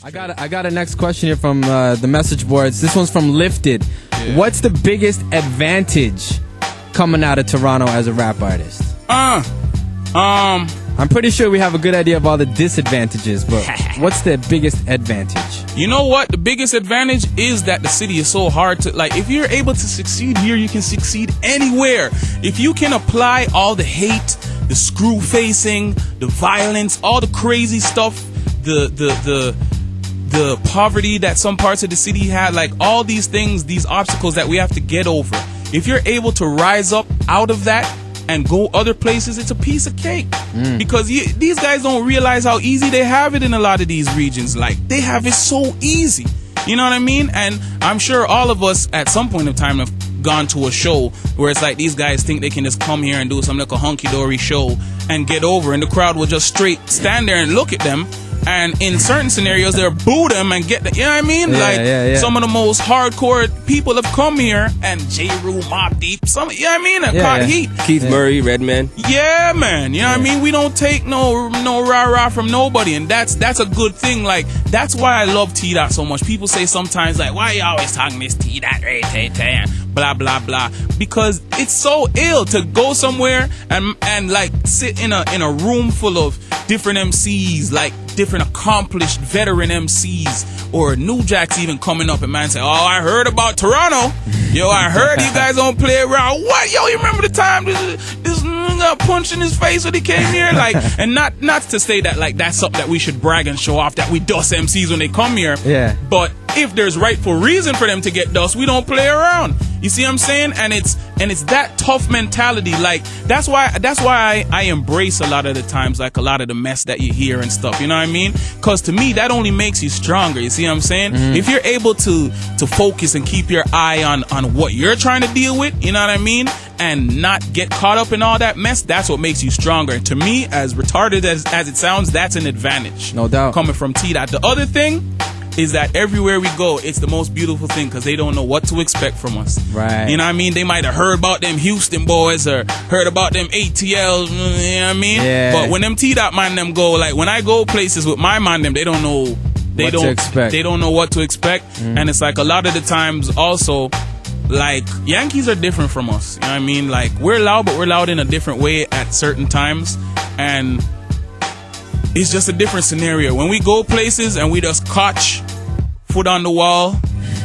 I got a next question here from the message boards. This one's from Lifted. Yeah. What's the biggest advantage coming out of Toronto as a rap artist? I'm pretty sure we have a good idea of all the disadvantages, but what's the biggest advantage? You know what? The biggest advantage is that the city is so hard to, like, if you're able to succeed here, you can succeed anywhere. If you can apply all the hate, the screw facing, the violence, all the crazy stuff, the poverty that some parts of the city had, like all these things, these obstacles that we have to get over. If you're able to rise up out of that and go other places, it's a piece of cake. Because these guys don't realize how easy they have it in a lot of these regions. Like, they have it so easy. You know what I mean? And I'm sure all of us at some point in time have gone to a show where it's like these guys think they can just come here and do some like a hunky-dory show and get over, and the crowd will just straight stand there and look at them. And in certain scenarios, they'll boo them and get the, you know what I mean? Yeah. Some of the most hardcore people have come here, and J-Rue, Mobb Deep, some, you know what I mean? And caught heat. Keith Murray, Redman. Yeah, man. You know what I mean? We don't take no rah-rah from nobody, and that's a good thing. Like, that's why I love T-Dot so much. People say sometimes, like, why you always talking this T-Dot, blah, blah, blah. Because it's so ill to go somewhere and like, sit in a room full of different MCs, like, different accomplished veteran MCs or new jacks even coming up, and man say, oh, I heard about Toronto. Yo, I heard you guys don't play around. What? Yo, you remember the time this got punched in his face when he came here? Like, and not to say that like that's something that we should brag and show off that we dust MCs when they come here. Yeah. But if there's rightful reason for them to get dust, we don't play around. You see what I'm saying? And it's that tough mentality. Like, that's why I embrace a lot of the times, like a lot of the mess that you hear and stuff. You know what I mean? Because to me, that only makes you stronger. You see what I'm saying? If you're able to focus and keep your eye on what you're trying to deal with, you know what I mean? And not get caught up in all that mess, that's what makes you stronger. And to me, as retarded as it sounds, that's an advantage. No doubt. Coming from T-Dot. The other thing is that everywhere we go, it's the most beautiful thing because they don't know what to expect from us. Right. You know what I mean? They might have heard about them Houston boys or heard about them ATLs, you know what I mean? Yeah. But when them T-Dot man them go, like when I go places with my man them, they don't know they don't know what to expect. And it's like a lot of the times also, like, Yankees are different from us. You know what I mean? Like, we're loud, but we're loud in a different way at certain times. And it's just a different scenario. When we go places and we just catch, foot on the wall,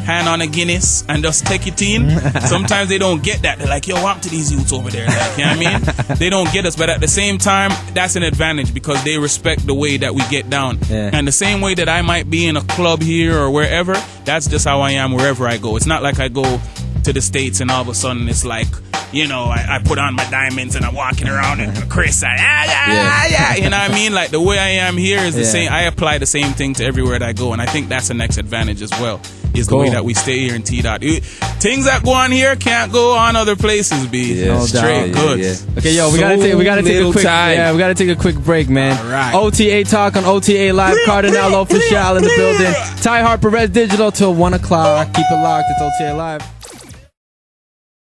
hand on a Guinness, and just take it in, sometimes they don't get that. They're like, yo, what up to these youths over there? Like, you know what I mean? They don't get us. But at the same time, that's an advantage because they respect the way that we get down. Yeah. And the same way that I might be in a club here or wherever, that's just how I am wherever I go. It's not like I go to the States and all of a sudden it's like, you know, I put on my diamonds and I'm walking around and Chris, you know what I mean? Like, the way I am here is the same. I apply the same thing to everywhere that I go, and I think that's the next advantage as well, is the way that we stay here in T-Dot. Things that go on here can't go on other places, B. No straight doubt. good. Okay, yo, we gotta take a quick break, man. All right. OTA talk on OTA Live. Cardinal Official in the building. Ty Harper, Red Digital till 1 o'clock. Keep it locked. It's OTA Live.